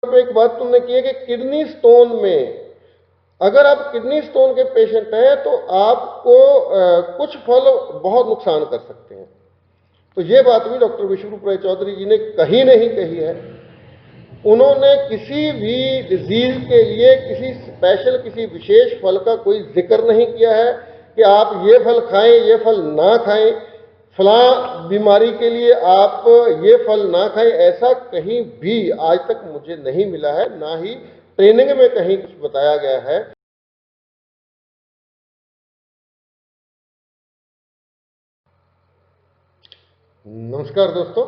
एक बात तुमने की है कि किडनी स्टोन में, अगर आप किडनी स्टोन के पेशेंट हैं तो आपको कुछ फल बहुत नुकसान कर सकते हैं। तो ये बात भी डॉक्टर विश्वरूप राय चौधरी जी ने कहीं नहीं कही है। उन्होंने किसी भी डिजीज के लिए किसी स्पेशल, किसी विशेष फल का कोई जिक्र नहीं किया है कि आप ये फल खाएं, ये फल ना खाएं, फलां बीमारी के लिए आप ये फल ना खाएं। ऐसा कहीं भी आज तक मुझे नहीं मिला है, ना ही ट्रेनिंग में कहीं कुछ बताया गया है। नमस्कार दोस्तों,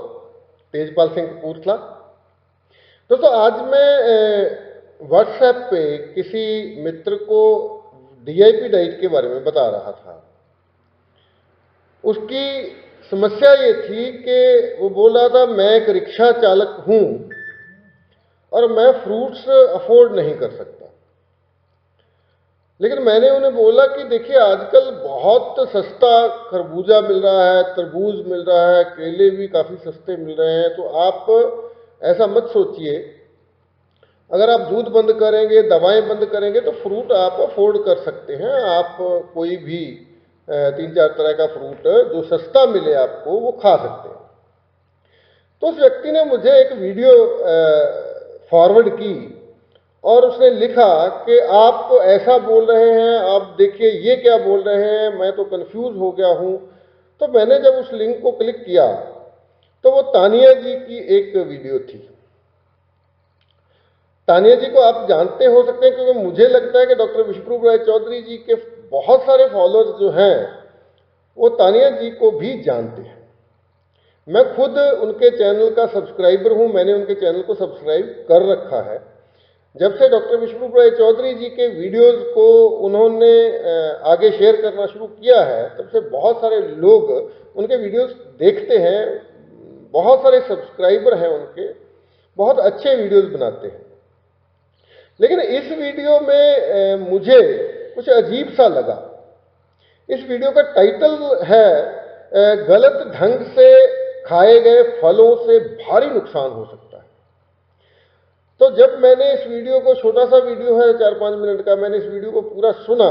तेजपाल सिंह कपूरथला। दोस्तों, आज मैं व्हाट्सएप पे किसी मित्र को डीआईपी डाइट के बारे में बता रहा था। उसकी समस्या ये थी कि वो बोल रहा था मैं एक रिक्शा चालक हूं और मैं फ्रूट्स अफोर्ड नहीं कर सकता। लेकिन मैंने उन्हें बोला कि देखिए, आजकल बहुत सस्ता खरबूजा मिल रहा है, तरबूज मिल रहा है, केले भी काफ़ी सस्ते मिल रहे हैं। तो आप ऐसा मत सोचिए, अगर आप दूध बंद करेंगे, दवाएं बंद करेंगे तो फ्रूट आप अफोर्ड कर सकते हैं। आप कोई भी 3-4 तरह का फ्रूट जो सस्ता मिले आपको, वो खा सकते हैं। तो उस व्यक्ति ने मुझे एक वीडियो फॉरवर्ड की और उसने लिखा कि आप ऐसा बोल रहे हैं, आप देखिए ये क्या बोल रहे हैं, मैं तो कंफ्यूज हो गया हूं। तो मैंने जब उस लिंक को क्लिक किया तो वो तानिया जी की एक वीडियो थी। तानिया जी को आप जानते हो सकते हैं, क्योंकि मुझे लगता है कि डॉक्टर विश्वरूप राय चौधरी जी के बहुत सारे फॉलोअर्स जो हैं वो तानिया जी को भी जानते हैं। मैं खुद उनके चैनल का सब्सक्राइबर हूं, मैंने उनके चैनल को सब्सक्राइब कर रखा है। जब से डॉक्टर विश्वरूप राय चौधरी जी के वीडियोस को उन्होंने आगे शेयर करना शुरू किया है, तब से बहुत सारे लोग उनके वीडियोस देखते हैं, बहुत सारे सब्सक्राइबर हैं उनके, बहुत अच्छे वीडियोस बनाते हैं। लेकिन इस वीडियो में मुझे कुछ अजीब सा लगा। इस वीडियो का टाइटल है गलत ढंग से खाए गए फलों से भारी नुकसान हो सकता है। तो जब मैंने इस वीडियो को, छोटा सा वीडियो है 4-5 मिनट का, मैंने इस वीडियो को पूरा सुना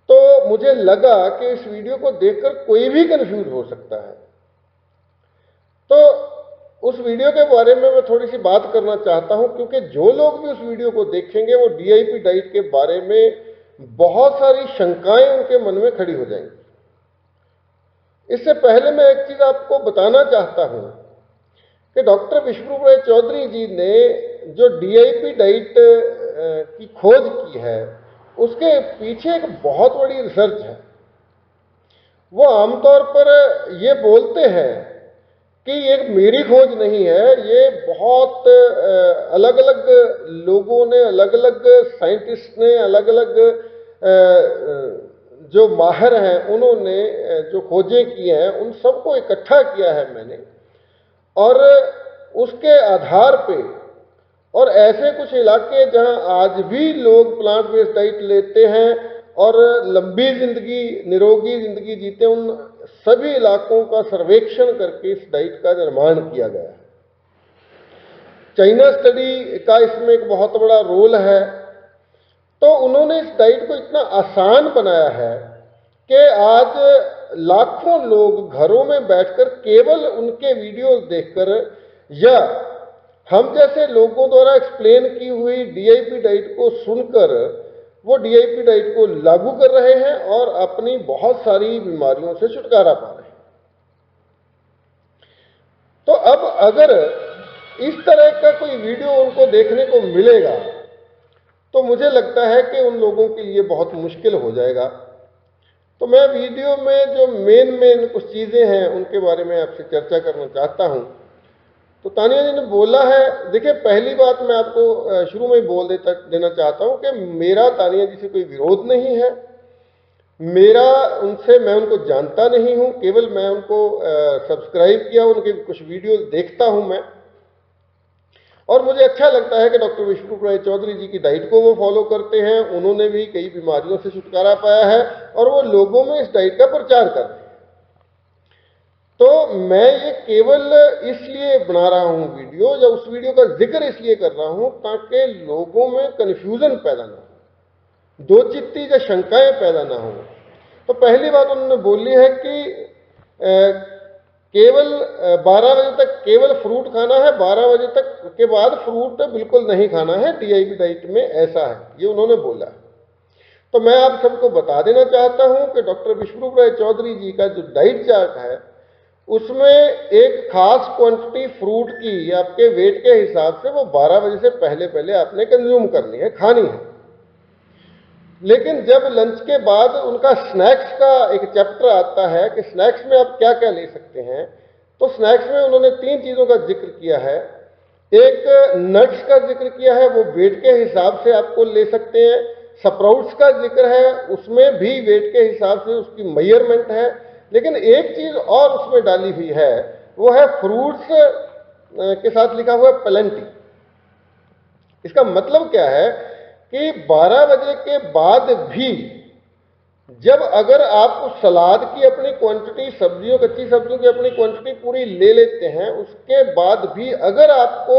तो मुझे लगा कि इस वीडियो को देखकर कोई भी कंफ्यूज हो सकता है। तो उस वीडियो के बारे में मैं थोड़ी सी बात करना चाहता हूं, क्योंकि जो लोग भी उस वीडियो को देखेंगे वो डीआईपी डाइट के बारे में बहुत सारी शंकाएं उनके मन में खड़ी हो जाएंगी। इससे पहले मैं एक चीज आपको बताना चाहता हूं कि डॉक्टर विश्वरूप राय चौधरी जी ने जो डीआईपी डाइट की खोज की है, उसके पीछे एक बहुत बड़ी रिसर्च है। वो आमतौर पर ये बोलते हैं कि ये मेरी खोज नहीं है, ये बहुत अलग अलग लोगों ने, अलग अलग साइंटिस्ट ने, अलग अलग जो माहिर हैं उन्होंने जो खोजें की हैं, उन सबको इकट्ठा किया है मैंने। और उसके आधार पे, और ऐसे कुछ इलाके जहां आज भी लोग प्लांट बेस्ड डाइट लेते हैं और लंबी जिंदगी, निरोगी जिंदगी जीते, उन सभी इलाकों का सर्वेक्षण करके इस डाइट का निर्माण किया गया है। चाइना स्टडी का इसमें एक बहुत बड़ा रोल है। तो उन्होंने इस डाइट को इतना आसान बनाया है कि आज लाखों लोग घरों में बैठकर केवल उनके वीडियोस देखकर या हम जैसे लोगों द्वारा एक्सप्लेन की हुई डीआईपी डाइट को सुनकर वो डीआईपी डाइट को लागू कर रहे हैं और अपनी बहुत सारी बीमारियों से छुटकारा पा रहे हैं। तो अब अगर इस तरह का कोई वीडियो उनको देखने को मिलेगा तो मुझे लगता है कि उन लोगों के लिए बहुत मुश्किल हो जाएगा। तो मैं वीडियो में जो मेन कुछ चीज़ें हैं उनके बारे में आपसे चर्चा करना चाहता हूं। तो तानिया जी ने बोला है, देखिए पहली बात मैं आपको शुरू में ही बोल देना चाहता हूं कि मेरा तानिया जी से कोई विरोध नहीं है। मेरा उनसे, मैं उनको जानता नहीं हूं, केवल मैं उनको सब्सक्राइब किया, उनके कुछ वीडियोस देखता हूं मैं, और मुझे अच्छा लगता है कि डॉक्टर विश्वरूप राय चौधरी जी की डाइट को वो फॉलो करते हैं। उन्होंने भी कई बीमारियों से छुटकारा पाया है और वो लोगों में इस डाइट का प्रचार करते हैं। तो मैं ये केवल इसलिए बना रहा हूं वीडियो, या उस वीडियो का जिक्र इसलिए कर रहा हूं ताकि लोगों में कन्फ्यूजन पैदा ना हो, दो चित्ती या शंकाएं पैदा ना हो। तो पहली बात उन्होंने बोली है कि केवल 12 बजे तक केवल फ्रूट खाना है, 12 बजे तक के बाद फ्रूट बिल्कुल नहीं खाना है, डीआईपी डाइट में ऐसा है, ये उन्होंने बोला। तो मैं आप सबको बता देना चाहता हूं कि डॉक्टर विश्वरूप राय चौधरी जी का जो डाइट चार्ट है उसमें एक खास क्वांटिटी फ्रूट की आपके वेट के हिसाब से वो 12 बजे से पहले पहले आपने कंज्यूम करनी है, खानी है। लेकिन जब लंच के बाद उनका स्नैक्स का एक चैप्टर आता है कि स्नैक्स में आप क्या क्या ले सकते हैं, तो स्नैक्स में उन्होंने 3 चीज़ों का जिक्र किया है। एक नट्स का जिक्र किया है, वो वेट के हिसाब से आपको ले सकते हैं। स्प्राउट्स का जिक्र है, उसमें भी वेट के हिसाब से उसकी मेजरमेंट है। लेकिन एक चीज़ और उसमें डाली हुई है, वो है फ्रूट्स के साथ लिखा हुआ है प्लेंटी। इसका मतलब क्या है कि 12 बजे के बाद भी जब अगर आप उस सलाद की अपनी क्वांटिटी, सब्जियों, कच्ची सब्जियों की अपनी क्वांटिटी पूरी ले लेते हैं, उसके बाद भी अगर आपको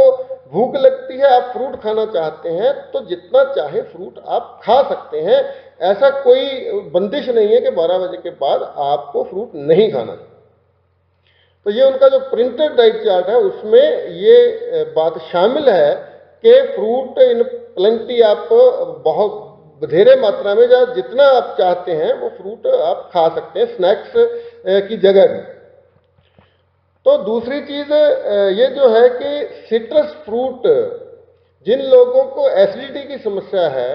भूख लगती है, आप फ्रूट खाना चाहते हैं, तो जितना चाहे फ्रूट आप खा सकते हैं। ऐसा कोई बंदिश नहीं है कि 12 बजे के बाद आपको फ्रूट नहीं खाना। तो ये उनका जो प्रिंटेड डाइट चार्ट है उसमें ये बात शामिल है कि फ्रूट इन प्लेंटी आप बहुत बधेरे मात्रा में, या जितना आप चाहते हैं वो फ्रूट आप खा सकते हैं स्नैक्स की जगह भी। तो दूसरी चीज ये जो है कि सिट्रस फ्रूट, जिन लोगों को एसिडिटी की समस्या है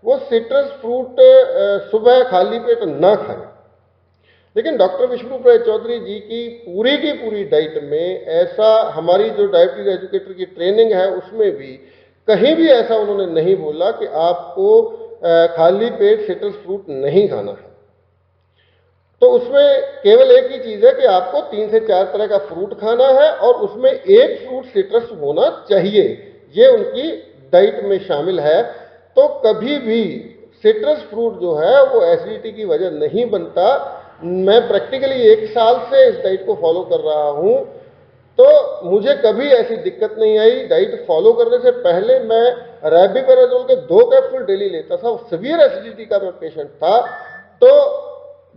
वो सिट्रस फ्रूट सुबह खाली पेट ना खाएं। लेकिन डॉक्टर विश्वरूप राय चौधरी जी की पूरी डाइट में ऐसा, हमारी जो डायबिटीज एजुकेटर की ट्रेनिंग है उसमें भी कहीं भी ऐसा उन्होंने नहीं बोला कि आपको खाली पेट सिट्रस फ्रूट नहीं खाना है। तो उसमें केवल एक ही चीज़ है कि आपको 3 से 4 तरह का फ्रूट खाना है और उसमें एक फ्रूट सिट्रस होना चाहिए, ये उनकी डाइट में शामिल है। तो कभी भी सिट्रस फ्रूट जो है वो एसिडिटी की वजह नहीं बनता। मैं प्रैक्टिकली 1 साल से इस डाइट को फॉलो कर रहा हूँ, तो मुझे कभी ऐसी दिक्कत नहीं आई। डाइट फॉलो करने से पहले मैं रैबिपेराजोल के 2 कैप्सूल डेली लेता था, सीवियर एसिडिटी का मैं पेशेंट था। तो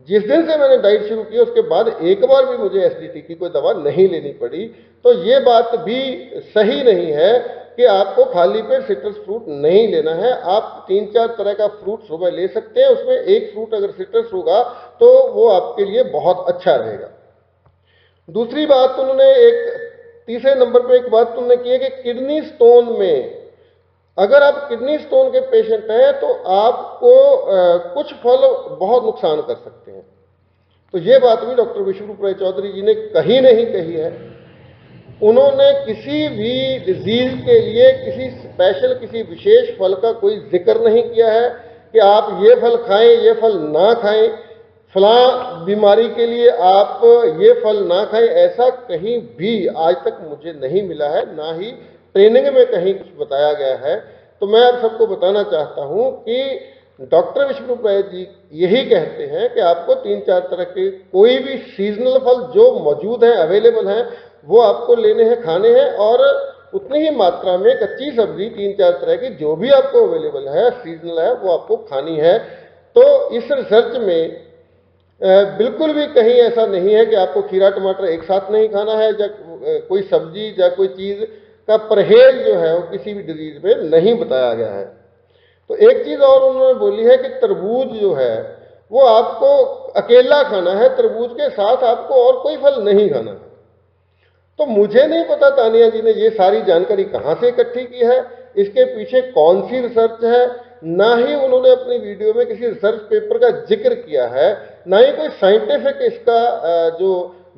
जिस दिन से मैंने डाइट शुरू की उसके बाद एक बार भी मुझे एसिडिटी की कोई दवा नहीं लेनी पड़ी। तो ये बात भी सही नहीं है कि आपको खाली पेट सिट्रस फ्रूट नहीं लेना है। आप 3-4 तरह का फ्रूट सुबह ले सकते हैं, उसमें एक फ्रूट अगर सिट्रस होगा तो वो आपके लिए बहुत अच्छा रहेगा। दूसरी बात उन्होंने तीसरे नंबर पे एक बात उन्होंने की है कि किडनी स्टोन में, अगर आप किडनी स्टोन के पेशेंट हैं तो आपको कुछ फल बहुत नुकसान कर सकते हैं। तो ये बात भी डॉक्टर विश्वरूप राय चौधरी जी ने कहीं नहीं कही है। उन्होंने किसी भी डिजीज के लिए किसी स्पेशल, किसी विशेष फल का कोई जिक्र नहीं किया है कि आप ये फल खाएं, ये फल ना खाएं, फलां बीमारी के लिए आप ये फल ना खाएं। ऐसा कहीं भी आज तक मुझे नहीं मिला है, ना ही ट्रेनिंग में कहीं कुछ बताया गया है। तो मैं आप सबको बताना चाहता हूं कि डॉक्टर विश्वरूप राय जी यही कहते हैं कि आपको 3-4 तरह के कोई भी सीजनल फल जो मौजूद हैं, अवेलेबल हैं, वो आपको लेने हैं, खाने हैं, और उतनी ही मात्रा में कच्ची सब्जी 3-4 तरह की जो भी आपको अवेलेबल है, सीजनल है, वो आपको खानी है। तो इस रिसर्च में बिल्कुल भी कहीं ऐसा नहीं है कि आपको खीरा टमाटर एक साथ नहीं खाना है, या कोई सब्जी या कोई चीज़ का परहेज जो है वो किसी भी डिजीज में नहीं बताया गया है। तो एक चीज़ और उन्होंने बोली है कि तरबूज जो है वो आपको अकेला खाना है, तरबूज के साथ आपको और कोई फल नहीं खाना है। तो मुझे नहीं पता तानिया जी ने ये सारी जानकारी कहाँ से इकट्ठी की है, इसके पीछे कौन सी रिसर्च है। ना ही उन्होंने अपनी वीडियो में किसी रिसर्च पेपर का जिक्र किया है, ना ही कोई साइंटिफिक इसका जो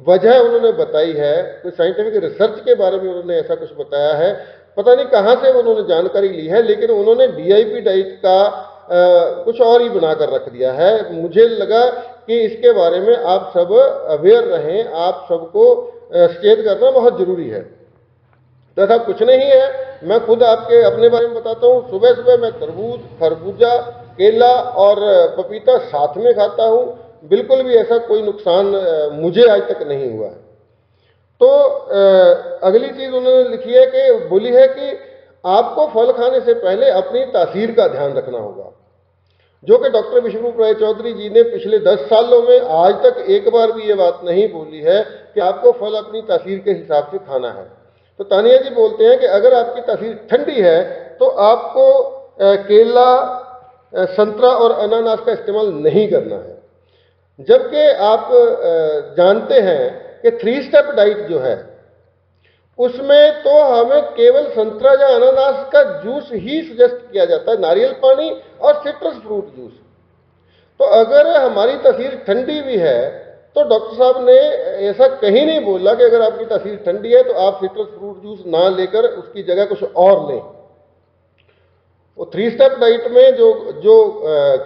वजह उन्होंने बताई है, कोई साइंटिफिक रिसर्च के बारे में उन्होंने ऐसा कुछ बताया है। पता नहीं कहाँ से उन्होंने जानकारी ली है, लेकिन उन्होंने डीआईपी डाइट का कुछ और ही बनाकर रख दिया है। मुझे लगा कि इसके बारे में आप सब अवेयर रहें, आप सबको सचेत करना बहुत जरूरी है। तो ऐसा कुछ नहीं है, मैं खुद आपके अपने बारे में बताता हूँ। सुबह सुबह मैं तरबूज, खरबूजा, केला और पपीता साथ में खाता हूँ। बिल्कुल भी ऐसा कोई नुकसान मुझे आज तक नहीं हुआ है। तो अगली चीज उन्होंने लिखी है कि बोली है कि आपको फल खाने से पहले अपनी तासीर का ध्यान रखना होगा, जो कि डॉक्टर विश्वरूप राय चौधरी जी ने पिछले 10 सालों में आज तक एक बार भी ये बात नहीं बोली है कि आपको फल अपनी तासीर के हिसाब से खाना है। तो तानिया जी बोलते हैं कि अगर आपकी तासीर ठंडी है तो आपको केला, संतरा और अनानास का इस्तेमाल नहीं करना है, जबकि आप जानते हैं कि 3 स्टेप डाइट जो है उसमें तो हमें केवल संतरा या अनानास का जूस ही सजेस्ट किया जाता है, नारियल पानी और सिट्रस फ्रूट जूस। तो अगर हमारी तासीर ठंडी भी है तो डॉक्टर साहब ने ऐसा कहीं नहीं बोला कि अगर आपकी तासीर ठंडी है तो आप सिट्रस फ्रूट जूस ना लेकर उसकी जगह कुछ और लें। वो 3 स्टेप डाइट में जो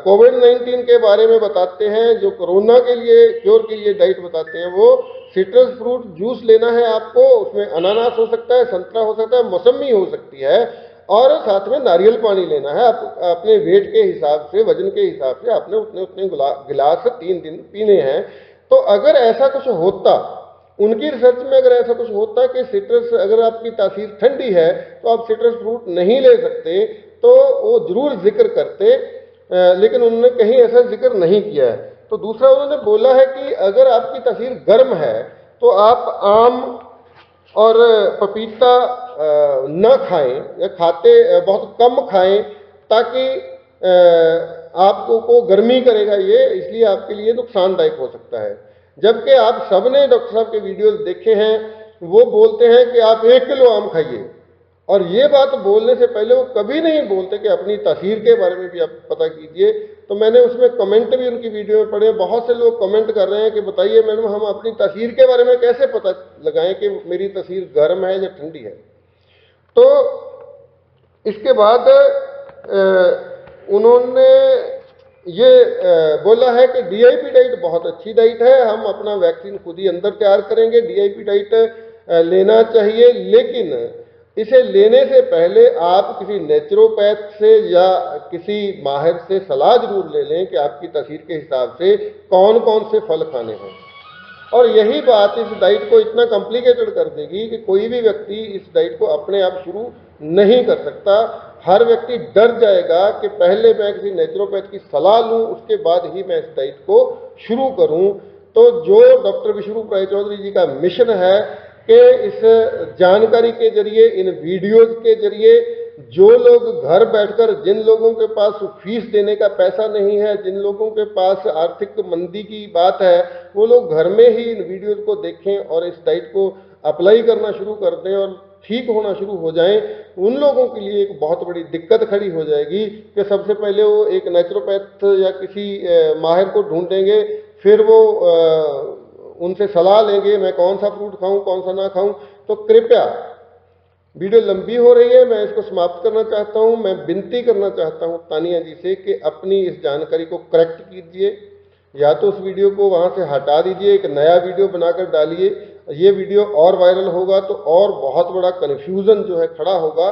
कोविड-19 के बारे में बताते हैं, जो कोरोना के लिए क्योर के लिए डाइट बताते हैं, वो सिट्रस फ्रूट जूस लेना है आपको, उसमें अनानास हो सकता है, संतरा हो सकता है, मौसमी हो सकती है, और साथ में नारियल पानी लेना है। आप अपने वेट के हिसाब से, वजन के हिसाब से आपने उतने गिलास 3 दिन पीने हैं। तो अगर ऐसा कुछ होता, उनकी रिसर्च में अगर ऐसा कुछ होता कि सिट्रस, अगर आपकी तासीर ठंडी है तो आप सिट्रस फ्रूट नहीं ले सकते, तो वो जरूर जिक्र करते, लेकिन उन्होंने कहीं ऐसा जिक्र नहीं किया है। तो दूसरा उन्होंने बोला है कि अगर आपकी तासीर गर्म है तो आप आम और पपीता न खाएं, या खाते बहुत कम खाएं, ताकि आपको गर्मी करेगा ये, इसलिए आपके लिए नुकसानदायक हो सकता है। जबकि आप सबने डॉक्टर साहब के वीडियोस देखे हैं, वो बोलते हैं कि आप 1 किलो आम खाइए, और ये बात बोलने से पहले वो कभी नहीं बोलते कि अपनी तासीर के बारे में भी आप पता कीजिए। तो मैंने उसमें कमेंट भी उनकी वीडियो में पढ़े, बहुत से लोग कमेंट कर रहे हैं कि बताइए मैडम, हम अपनी तासीर के बारे में कैसे पता लगाएं कि मेरी तासीर गर्म है या ठंडी है। तो इसके बाद उन्होंने ये बोला है कि डीआईपी डाइट बहुत अच्छी डाइट है, हम अपना वैक्सीन खुद ही अंदर तैयार करेंगे, डीआईपी डाइट लेना चाहिए, लेकिन इसे लेने से पहले आप किसी नेचुरोपैथ से या किसी माहिर से सलाह जरूर ले लें कि आपकी तासीर के हिसाब से कौन कौन से फल खाने हैं। और यही बात इस डाइट को इतना कॉम्प्लिकेटेड कर देगी कि कोई भी व्यक्ति इस डाइट को अपने आप शुरू नहीं कर सकता। हर व्यक्ति डर जाएगा कि पहले मैं किसी नेचुरोपैथ की सलाह लूं, उसके बाद ही मैं इस डाइट को शुरू करूं। तो जो डॉक्टर विश्वरूप राय चौधरी जी का मिशन है कि इस जानकारी के जरिए, इन वीडियोज के जरिए, जो लोग घर बैठकर, जिन लोगों के पास फीस देने का पैसा नहीं है, जिन लोगों के पास आर्थिक मंदी की बात है, वो लोग घर में ही इन वीडियोज को देखें और इस डाइट को अप्लाई करना शुरू कर दें और ठीक होना शुरू हो जाएं। उन लोगों के लिए एक बहुत बड़ी दिक्कत खड़ी हो जाएगी कि सबसे पहले वो एक नेचुरोपैथ या किसी माहिर को ढूंढेंगे, फिर वो उनसे सलाह लेंगे मैं कौन सा फ्रूट खाऊं, कौन सा ना खाऊं। तो कृपया, वीडियो लंबी हो रही है, मैं इसको समाप्त करना चाहता हूं। मैं विनती करना चाहता हूं तानिया जी से कि अपनी इस जानकारी को करेक्ट कीजिए, या तो उस वीडियो को वहां से हटा दीजिए, एक नया वीडियो बनाकर डालिए। ये वीडियो और वायरल होगा तो और बहुत बड़ा कन्फ्यूजन जो है खड़ा होगा।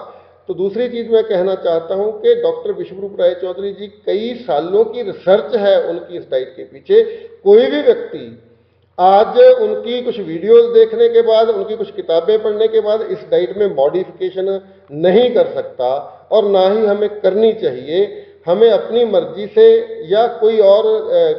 तो दूसरी चीज मैं कहना चाहता हूं कि डॉक्टर विश्वरूप राय चौधरी जी, कई सालों की रिसर्च है उनकी इस डाइट के पीछे। कोई भी व्यक्ति आज उनकी कुछ वीडियोस देखने के बाद, उनकी कुछ किताबें पढ़ने के बाद इस डाइट में मॉडिफिकेशन नहीं कर सकता, और ना ही हमें करनी चाहिए। हमें अपनी मर्जी से या कोई और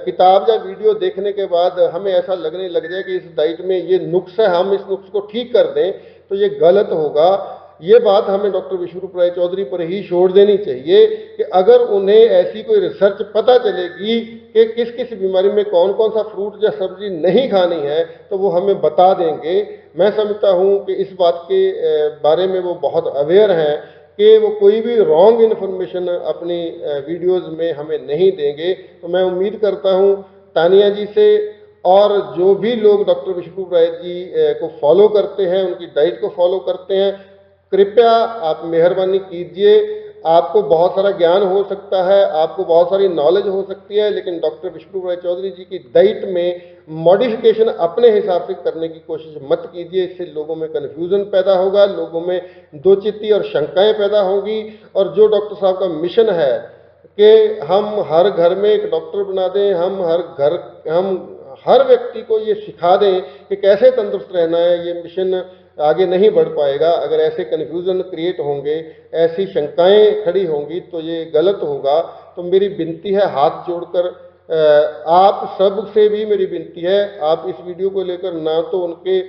किताब या वीडियो देखने के बाद हमें ऐसा लगने लग जाए कि इस डाइट में ये नुक्स है, हम इस नुक्स को ठीक कर दें, तो ये गलत होगा। ये बात हमें डॉक्टर विश्वरूप राय चौधरी पर ही छोड़ देनी चाहिए कि अगर उन्हें ऐसी कोई रिसर्च पता चलेगी कि किस किस बीमारी में कौन कौन सा फ्रूट या सब्जी नहीं खानी है, तो वो हमें बता देंगे। मैं समझता हूँ कि इस बात के बारे में वो बहुत अवेयर हैं कि वो कोई भी रॉन्ग इन्फॉर्मेशन अपनी वीडियोज़ में हमें नहीं देंगे। तो मैं उम्मीद करता हूँ तानिया जी से, और जो भी लोग डॉक्टर विश्वरूप राय जी को फॉलो करते हैं, उनकी डाइट को फॉलो करते हैं, कृपया आप मेहरबानी कीजिए। आपको बहुत सारा ज्ञान हो सकता है, आपको बहुत सारी नॉलेज हो सकती है, लेकिन डॉक्टर विश्वरूप राय चौधरी जी की डाइट में मॉडिफिकेशन अपने हिसाब से करने की कोशिश मत कीजिए। इससे लोगों में कन्फ्यूजन पैदा होगा, लोगों में दो चित्ती और शंकाएं पैदा होंगी। और जो डॉक्टर साहब का मिशन है कि हम हर घर में एक डॉक्टर बना दें, हम हर व्यक्ति को ये सिखा दें कि कैसे तंदुरुस्त रहना है। ये मिशन आगे नहीं बढ़ पाएगा अगर ऐसे कन्फ्यूज़न क्रिएट होंगे, ऐसी शंकाएं खड़ी होंगी तो ये गलत होगा। तो मेरी विनती है हाथ जोड़कर, आप सब से भी मेरी विनती है, आप इस वीडियो को लेकर ना तो उनके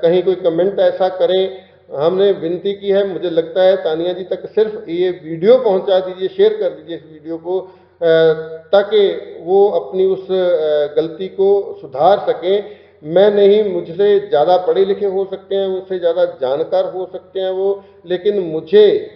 कहीं कोई कमेंट ऐसा करें। हमने विनती की है, मुझे लगता है तानिया जी तक सिर्फ ये वीडियो पहुंचा दीजिए, शेयर कर दीजिए इस वीडियो को, ताकि वो अपनी उस गलती को सुधार सकें। मैं नहीं, मुझसे ज़्यादा पढ़े लिखे हो सकते हैं, मुझसे ज़्यादा जानकार हो सकते हैं वो, लेकिन मुझे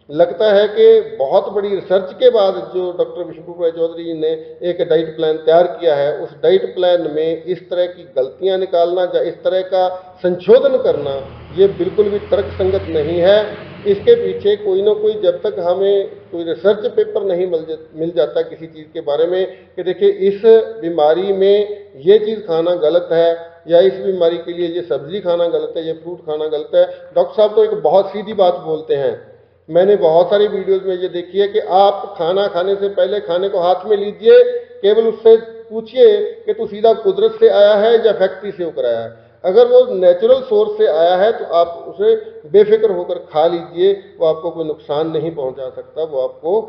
लगता है कि बहुत बड़ी रिसर्च के बाद जो डॉक्टर विष्णुप्रूप राय चौधरी जी ने एक डाइट प्लान तैयार किया है, उस डाइट प्लान में इस तरह की गलतियां निकालना या इस तरह का संशोधन करना ये बिल्कुल भी तर्कसंगत नहीं है। इसके पीछे कोई ना कोई, जब तक हमें कोई रिसर्च पेपर नहीं मिल जाता किसी चीज़ के बारे में कि देखिए इस बीमारी में ये चीज़ खाना गलत है या इस बीमारी के लिए ये सब्जी खाना गलत है, ये फ्रूट खाना गलत है। डॉक्टर साहब तो एक बहुत सीधी बात बोलते हैं, मैंने बहुत सारी वीडियोस में ये देखी है कि आप खाना खाने से पहले खाने को हाथ में लीजिए, केवल उससे पूछिए कि तू सीधा कुदरत से आया है या फैक्ट्री से होकर आया है। अगर वो नेचुरल सोर्स से आया है तो आप उसे बेफिक्र होकर खा लीजिए, वो आपको कोई नुकसान नहीं पहुंचा सकता, वो आपको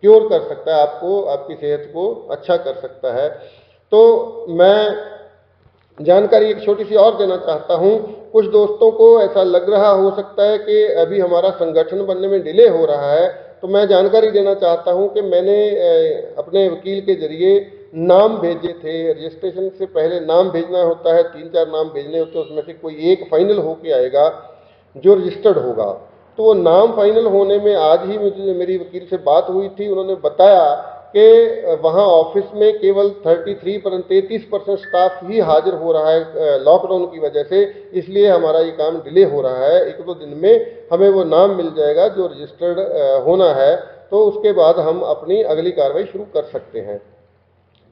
क्योर कर सकता है, आपको आपकी सेहत को अच्छा कर सकता है। तो मैं जानकारी एक छोटी सी और देना चाहता हूं। कुछ दोस्तों को ऐसा लग रहा हो सकता है कि अभी हमारा संगठन बनने में डिले हो रहा है, तो मैं जानकारी देना चाहता हूं कि मैंने अपने वकील के जरिए नाम भेजे थे। रजिस्ट्रेशन से पहले नाम भेजना होता है, 3-4 नाम भेजने होते हैं, उसमें से कोई एक फाइनल होके आएगा जो रजिस्टर्ड होगा। तो वो नाम फाइनल होने में आज ही मुझे मेरी वकील से बात हुई थी, उन्होंने बताया कि वहाँ ऑफिस में केवल 33% स्टाफ ही हाजिर हो रहा है लॉकडाउन की वजह से, इसलिए हमारा ये काम डिले हो रहा है। 1-2 दिन में हमें वो नाम मिल जाएगा जो रजिस्टर्ड होना है, तो उसके बाद हम अपनी अगली कार्रवाई शुरू कर सकते हैं।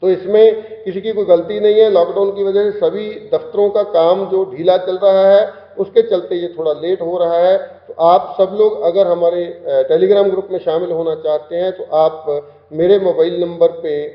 तो इसमें किसी की कोई गलती नहीं है। लॉकडाउन की वजह से सभी दफ्तरों का काम जो ढीला चल रहा है, उसके चलते ये थोड़ा लेट हो रहा है। तो आप सब लोग अगर हमारे टेलीग्राम ग्रुप में शामिल होना चाहते हैं तो आप मेरे मोबाइल नंबर पे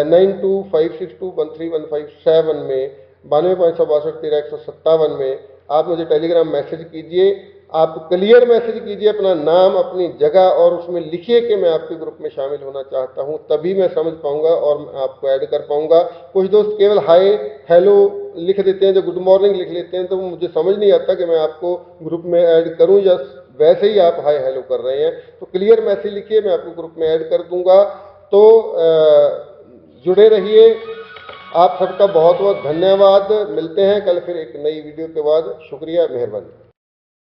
9256213157 में 9256231357 में आप मुझे टेलीग्राम मैसेज कीजिए। आप क्लियर मैसेज कीजिए अपना नाम, अपनी जगह, और उसमें लिखिए कि मैं आपके ग्रुप में शामिल होना चाहता हूं, तभी मैं समझ पाऊंगा और मैं आपको ऐड कर पाऊंगा। कुछ दोस्त केवल हाय हेलो लिख देते हैं, जो गुड मॉर्निंग लिख लेते हैं, तो मुझे समझ नहीं आता कि मैं आपको ग्रुप में ऐड करूं या वैसे ही आप हाय हेलो कर रहे हैं। तो क्लियर मैसेज लिखिए, मैं आपको ग्रुप में ऐड कर दूंगा। तो जुड़े रहिए। आप सबका बहुत बहुत धन्यवाद। मिलते हैं कल फिर एक नई वीडियो के बाद। शुक्रिया, मेहरबानी।